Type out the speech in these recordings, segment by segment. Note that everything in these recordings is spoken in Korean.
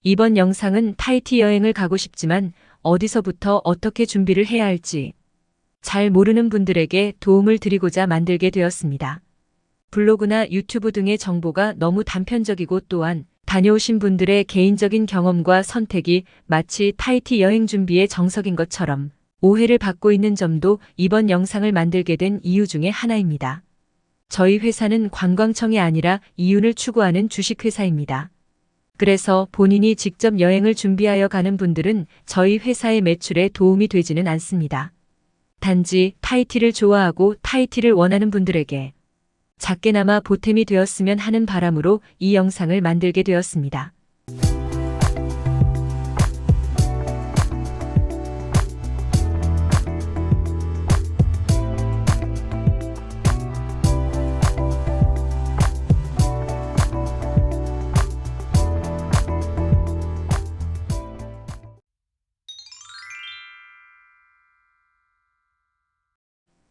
이번 영상은 타히티 여행을 가고 싶지만 어디서부터 어떻게 준비를 해야 할지 잘 모르는 분들에게 도움을 드리고자 만들게 되었습니다. 블로그나 유튜브 등의 정보가 너무 단편적이고 또한 다녀오신 분들의 개인적인 경험과 선택이 마치 타히티 여행 준비의 정석인 것처럼 오해를 받고 있는 점도 이번 영상을 만들게 된 이유 중에 하나입니다. 저희 회사는 관광청이 아니라 이윤을 추구하는 주식회사입니다. 그래서 본인이 직접 여행을 준비하여 가는 분들은 저희 회사의 매출에 도움이 되지는 않습니다. 단지 타히티를 좋아하고 타히티를 원하는 분들에게 작게나마 보탬이 되었으면 하는 바람으로 이 영상을 만들게 되었습니다.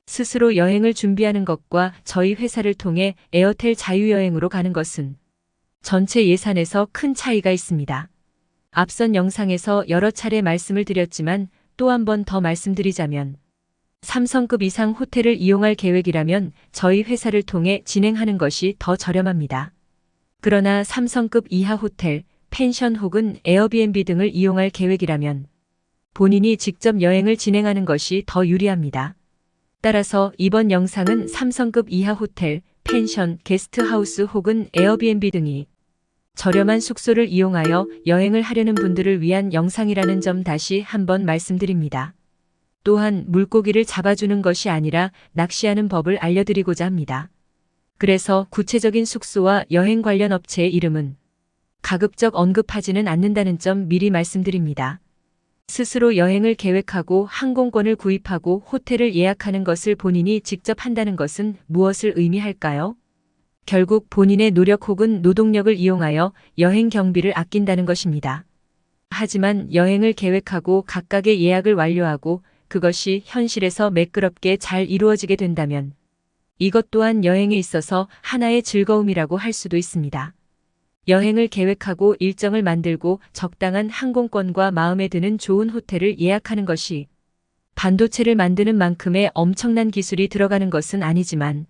스스로 여행을 준비하는 것과 저희 회사를 통해 에어텔 자유여행으로 가는 것은 전체 예산에서 큰 차이가 있습니다. 앞선 영상에서 여러 차례 말씀을 드렸지만 또 한 번 더 말씀드리자면 3성급 이상 호텔을 이용할 계획이라면 저희 회사를 통해 진행하는 것이 더 저렴합니다. 그러나 3성급 이하 호텔, 펜션 혹은 에어비앤비 등을 이용할 계획이라면 본인이 직접 여행을 진행하는 것이 더 유리합니다. 따라서 이번 영상은 3성급 이하 호텔, 펜션, 게스트하우스 혹은 에어비앤비 등이 저렴한 숙소를 이용하여 여행을 하려는 분들을 위한 영상이라는 점 다시 한번 말씀드립니다. 또한 물고기를 잡아주는 것이 아니라 낚시하는 법을 알려드리고자 합니다. 그래서 구체적인 숙소와 여행 관련 업체의 이름은 가급적 언급하지는 않는다는 점 미리 말씀드립니다. 스스로 여행을 계획하고 항공권을 구입하고 호텔을 예약하는 것을 본인이 직접 한다는 것은 무엇을 의미할까요? 결국 본인의 노력 혹은 노동력을 이용하여 여행 경비를 아낀다는 것입니다. 하지만 여행을 계획하고 각각의 예약을 완료하고 그것이 현실에서 매끄럽게 잘 이루어지게 된다면 이것 또한 여행에 있어서 하나의 즐거움이라고 할 수도 있습니다. 여행을 계획하고 일정을 만들고 적당한 항공권과 마음에 드는 좋은 호텔을 예약하는 것이 반도체를 만드는 만큼의 엄청난 기술이 들어가는 것은 아니지만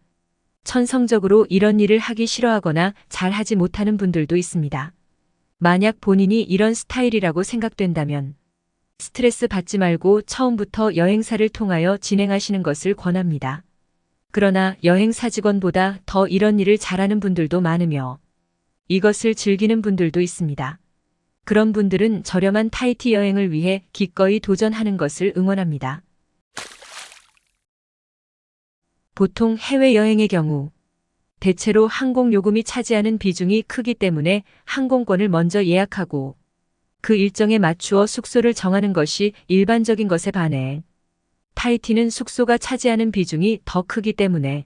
천성적으로 이런 일을 하기 싫어하거나 잘하지 못하는 분들도 있습니다. 만약 본인이 이런 스타일이라고 생각된다면 스트레스 받지 말고 처음부터 여행사를 통하여 진행하시는 것을 권합니다. 그러나 여행사 직원보다 더 이런 일을 잘하는 분들도 많으며 이것을 즐기는 분들도 있습니다. 그런 분들은 저렴한 타히티 여행을 위해 기꺼이 도전하는 것을 응원합니다. 보통 해외여행의 경우 대체로 항공요금이 차지하는 비중이 크기 때문에 항공권을 먼저 예약하고 그 일정에 맞추어 숙소를 정하는 것이 일반적인 것에 반해 타히티는 숙소가 차지하는 비중이 더 크기 때문에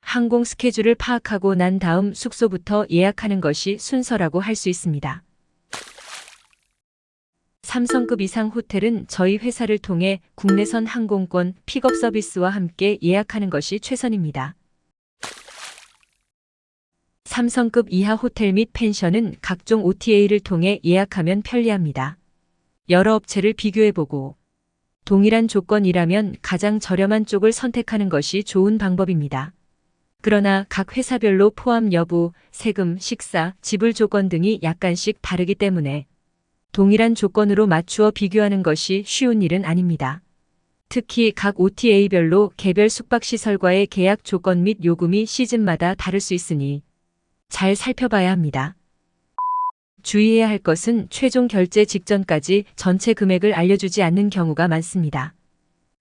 항공 스케줄을 파악하고 난 다음 숙소부터 예약하는 것이 순서라고 할 수 있습니다. 3성급 이상 호텔은 저희 회사를 통해 국내선 항공권 픽업 서비스와 함께 예약하는 것이 최선입니다. 3성급 이하 호텔 및 펜션은 각종 OTA를 통해 예약하면 편리합니다. 여러 업체를 비교해보고 동일한 조건이라면 가장 저렴한 쪽을 선택하는 것이 좋은 방법입니다. 그러나 각 회사별로 포함 여부, 세금, 식사, 지불 조건 등이 약간씩 다르기 때문에 동일한 조건으로 맞추어 비교하는 것이 쉬운 일은 아닙니다. 특히 각 OTA별로 개별 숙박시설과의 계약 조건 및 요금이 시즌마다 다를 수 있으니 잘 살펴봐야 합니다. 주의해야 할 것은 최종 결제 직전까지 전체 금액을 알려주지 않는 경우가 많습니다.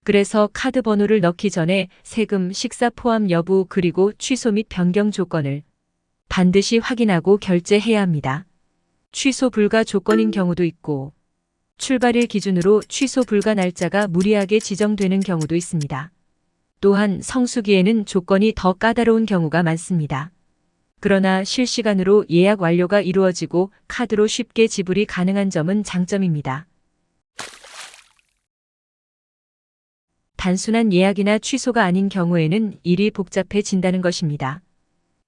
그래서 카드 번호를 넣기 전에 세금, 식사 포함 여부 그리고 취소 및 변경 조건을 반드시 확인하고 결제해야 합니다. 취소 불가 조건인 경우도 있고 출발일 기준으로 취소 불가 날짜가 무리하게 지정되는 경우도 있습니다. 또한 성수기에는 조건이 더 까다로운 경우가 많습니다. 그러나 실시간으로 예약 완료가 이루어지고 카드로 쉽게 지불이 가능한 점은 장점입니다. 단순한 예약이나 취소가 아닌 경우에는 일이 복잡해진다는 것입니다.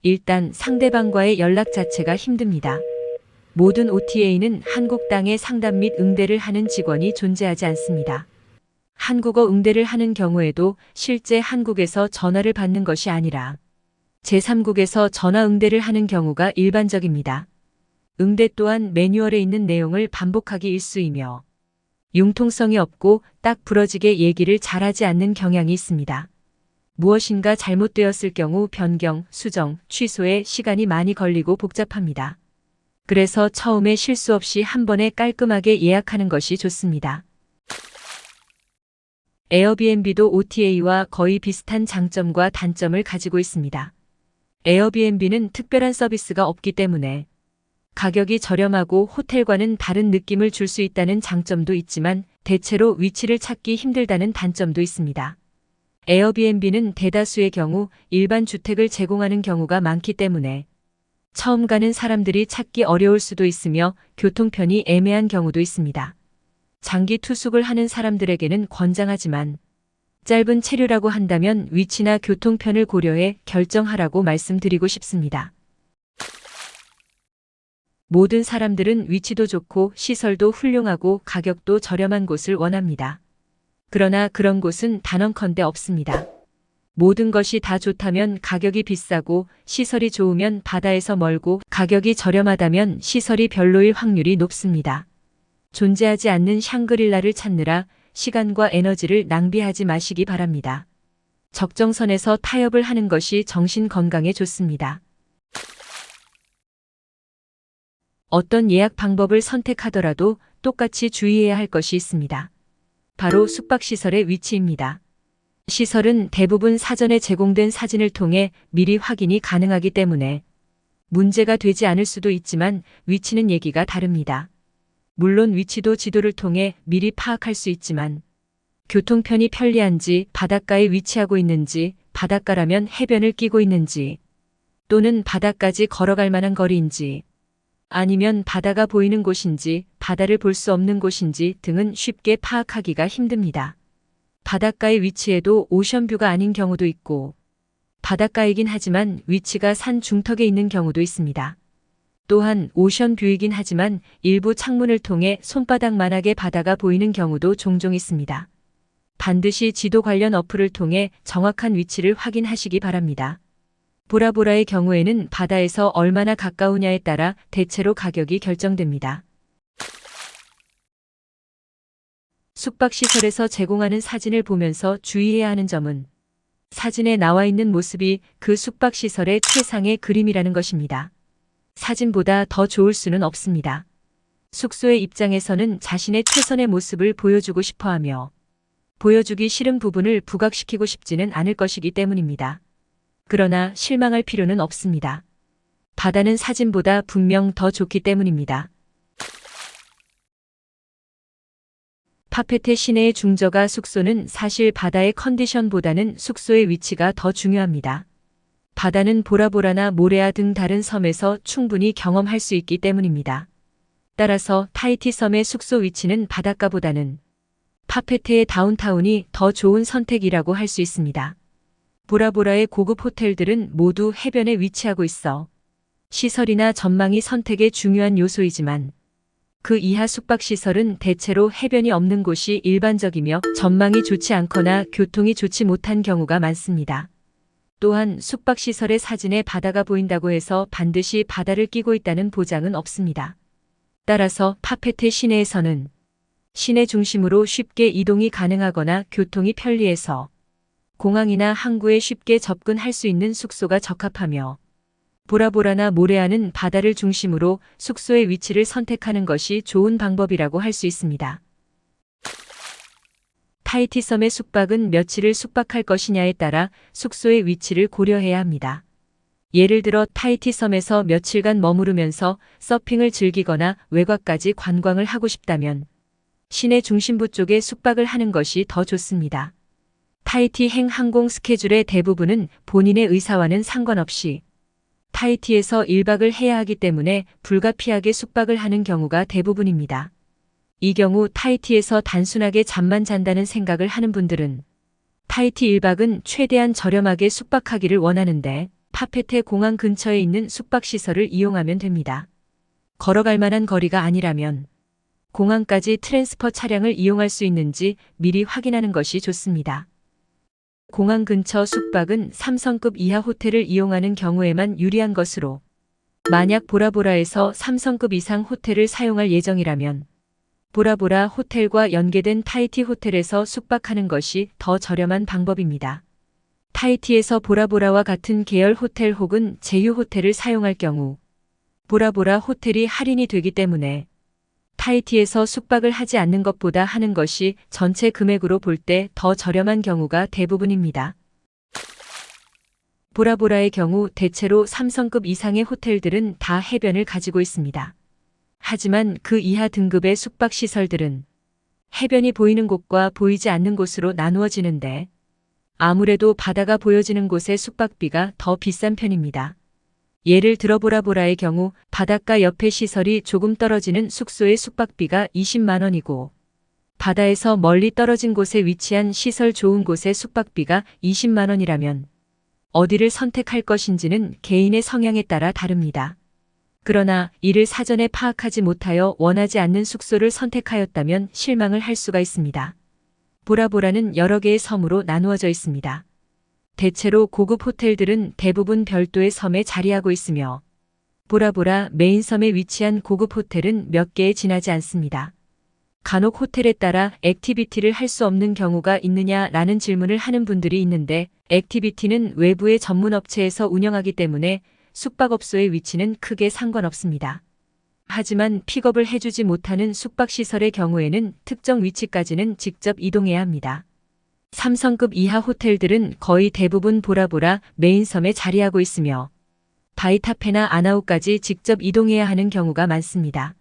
일단 상대방과의 연락 자체가 힘듭니다. 모든 OTA는 한국 땅에 상담 및 응대를 하는 직원이 존재하지 않습니다. 한국어 응대를 하는 경우에도 실제 한국에서 전화를 받는 것이 아니라 제3국에서 전화 응대를 하는 경우가 일반적입니다. 응대 또한 매뉴얼에 있는 내용을 반복하기 일쑤이며 융통성이 없고 딱 부러지게 얘기를 잘하지 않는 경향이 있습니다. 무엇인가 잘못되었을 경우 변경, 수정, 취소에 시간이 많이 걸리고 복잡합니다. 그래서 처음에 실수 없이 한 번에 깔끔하게 예약하는 것이 좋습니다. 에어비앤비도 OTA와 거의 비슷한 장점과 단점을 가지고 있습니다. 에어비앤비는 특별한 서비스가 없기 때문에 가격이 저렴하고 호텔과는 다른 느낌을 줄 수 있다는 장점도 있지만 대체로 위치를 찾기 힘들다는 단점도 있습니다. 에어비앤비는 대다수의 경우 일반 주택을 제공하는 경우가 많기 때문에 처음 가는 사람들이 찾기 어려울 수도 있으며 교통편이 애매한 경우도 있습니다. 장기 투숙을 하는 사람들에게는 권장하지만 짧은 체류라고 한다면 위치나 교통편을 고려해 결정하라고 말씀드리고 싶습니다. 모든 사람들은 위치도 좋고 시설도 훌륭하고 가격도 저렴한 곳을 원합니다. 그러나 그런 곳은 단언컨대 없습니다. 모든 것이 다 좋다면 가격이 비싸고 시설이 좋으면 바다에서 멀고 가격이 저렴하다면 시설이 별로일 확률이 높습니다. 존재하지 않는 샹그릴라를 찾느라 시간과 에너지를 낭비하지 마시기 바랍니다. 적정선에서 타협을 하는 것이 정신 건강에 좋습니다. 어떤 예약 방법을 선택하더라도 똑같이 주의해야 할 것이 있습니다. 바로 숙박시설의 위치입니다. 시설은 대부분 사전에 제공된 사진을 통해 미리 확인이 가능하기 때문에 문제가 되지 않을 수도 있지만 위치는 얘기가 다릅니다. 물론 위치도 지도를 통해 미리 파악할 수 있지만 교통편이 편리한지, 바닷가에 위치하고 있는지, 바닷가라면 해변을 끼고 있는지, 또는 바다까지 걸어갈 만한 거리인지, 아니면 바다가 보이는 곳인지, 바다를 볼 수 없는 곳인지 등은 쉽게 파악하기가 힘듭니다. 바닷가에 위치해도 오션뷰가 아닌 경우도 있고, 바닷가이긴 하지만 위치가 산 중턱에 있는 경우도 있습니다. 또한 오션뷰이긴 하지만 일부 창문을 통해 손바닥만하게 바다가 보이는 경우도 종종 있습니다. 반드시 지도 관련 어플을 통해 정확한 위치를 확인하시기 바랍니다. 보라보라의 경우에는 바다에서 얼마나 가까우냐에 따라 대체로 가격이 결정됩니다. 숙박시설에서 제공하는 사진을 보면서 주의해야 하는 점은 사진에 나와 있는 모습이 그 숙박시설의 최상의 그림이라는 것입니다. 사진보다 더 좋을 수는 없습니다. 숙소의 입장에서는 자신의 최선의 모습을 보여주고 싶어하며 보여주기 싫은 부분을 부각시키고 싶지는 않을 것이기 때문입니다. 그러나 실망할 필요는 없습니다. 바다는 사진보다 분명 더 좋기 때문입니다. 파페테 시내의 중저가 숙소는 사실 바다의 컨디션보다는 숙소의 위치가 더 중요합니다. 바다는 보라보라나 모레아 등 다른 섬에서 충분히 경험할 수 있기 때문입니다. 따라서 타히티 섬의 숙소 위치는 바닷가보다는 파페테의 다운타운이 더 좋은 선택이라고 할 수 있습니다. 보라보라의 고급 호텔들은 모두 해변에 위치하고 있어 시설이나 전망이 선택의 중요한 요소이지만 그 이하 숙박시설은 대체로 해변이 없는 곳이 일반적이며 전망이 좋지 않거나 교통이 좋지 못한 경우가 많습니다. 또한 숙박시설의 사진에 바다가 보인다고 해서 반드시 바다를 끼고 있다는 보장은 없습니다. 따라서 파페테 시내에서는 시내 중심으로 쉽게 이동이 가능하거나 교통이 편리해서 공항이나 항구에 쉽게 접근할 수 있는 숙소가 적합하며 보라보라나 모레아는 바다를 중심으로 숙소의 위치를 선택하는 것이 좋은 방법이라고 할 수 있습니다. 타히티 섬의 숙박은 며칠을 숙박할 것이냐에 따라 숙소의 위치를 고려해야 합니다. 예를 들어 타히티 섬에서 며칠간 머무르면서 서핑을 즐기거나 외곽까지 관광을 하고 싶다면 시내 중심부 쪽에 숙박을 하는 것이 더 좋습니다. 타히티행 항공 스케줄의 대부분은 본인의 의사와는 상관없이 타히티에서 1박을 해야 하기 때문에 불가피하게 숙박을 하는 경우가 대부분입니다. 이 경우 타히티에서 단순하게 잠만 잔다는 생각을 하는 분들은 타히티 1박은 최대한 저렴하게 숙박하기를 원하는데 파페테 공항 근처에 있는 숙박시설을 이용하면 됩니다. 걸어갈 만한 거리가 아니라면 공항까지 트랜스퍼 차량을 이용할 수 있는지 미리 확인하는 것이 좋습니다. 공항 근처 숙박은 3성급 이하 호텔을 이용하는 경우에만 유리한 것으로, 만약 보라보라에서 3성급 이상 호텔을 사용할 예정이라면 보라보라 호텔과 연계된 타이티 호텔에서 숙박하는 것이 더 저렴한 방법입니다. 타이티에서 보라보라와 같은 계열 호텔 혹은 제휴 호텔을 사용할 경우 보라보라 호텔이 할인이 되기 때문에 타이티에서 숙박을 하지 않는 것보다 하는 것이 전체 금액으로 볼 때 더 저렴한 경우가 대부분입니다. 보라보라의 경우 대체로 3성급 이상의 호텔들은 다 해변을 가지고 있습니다. 하지만 그 이하 등급의 숙박시설들은 해변이 보이는 곳과 보이지 않는 곳으로 나누어지는데, 아무래도 바다가 보여지는 곳의 숙박비가 더 비싼 편입니다. 예를 들어 보라보라의 경우 바닷가 옆에 시설이 조금 떨어지는 숙소의 숙박비가 20만 원이고, 바다에서 멀리 떨어진 곳에 위치한 시설 좋은 곳의 숙박비가 20만 원이라면 어디를 선택할 것인지는 개인의 성향에 따라 다릅니다. 그러나 이를 사전에 파악하지 못하여 원하지 않는 숙소를 선택하였다면 실망을 할 수가 있습니다. 보라보라는 여러 개의 섬으로 나누어져 있습니다. 대체로 고급 호텔들은 대부분 별도의 섬에 자리하고 있으며, 보라보라 메인 섬에 위치한 고급 호텔은 몇 개에 지나지 않습니다. 간혹 호텔에 따라 액티비티를 할 수 없는 경우가 있느냐라는 질문을 하는 분들이 있는데, 액티비티는 외부의 전문 업체에서 운영하기 때문에 숙박업소의 위치는 크게 상관없습니다. 하지만 픽업을 해주지 못하는 숙박시설의 경우에는 특정 위치까지는 직접 이동해야 합니다. 3성급 이하 호텔들은 거의 대부분 보라보라 메인섬에 자리하고 있으며 바이타페나 아나우까지 직접 이동해야 하는 경우가 많습니다.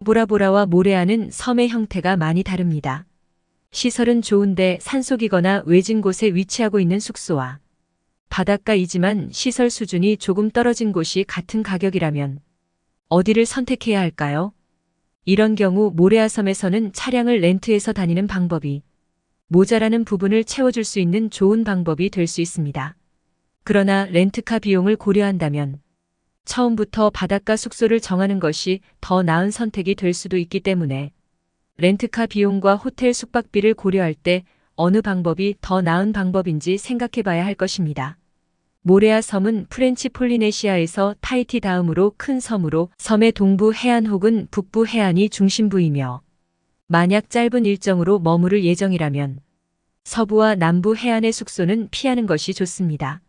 보라보라와 모레아는 섬의 형태가 많이 다릅니다. 시설은 좋은데 산속이거나 외진 곳에 위치하고 있는 숙소와 바닷가이지만 시설 수준이 조금 떨어진 곳이 같은 가격이라면 어디를 선택해야 할까요? 이런 경우 모레아 섬에서는 차량을 렌트해서 다니는 방법이 모자라는 부분을 채워줄 수 있는 좋은 방법이 될 수 있습니다. 그러나 렌트카 비용을 고려한다면 처음부터 바닷가 숙소를 정하는 것이 더 나은 선택이 될 수도 있기 때문에 렌트카 비용과 호텔 숙박비를 고려할 때 어느 방법이 더 나은 방법인지 생각해 봐야 할 것입니다. 모레아 섬은 프렌치 폴리네시아에서 타이티 다음으로 큰 섬으로 섬의 동부 해안 혹은 북부 해안이 중심부이며, 만약 짧은 일정으로 머무를 예정이라면 서부와 남부 해안의 숙소는 피하는 것이 좋습니다.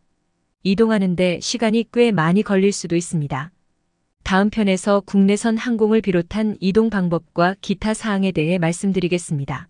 이동하는데 시간이 꽤 많이 걸릴 수도 있습니다. 다음 편에서 국내선 항공을 비롯한 이동 방법과 기타 사항에 대해 말씀드리겠습니다.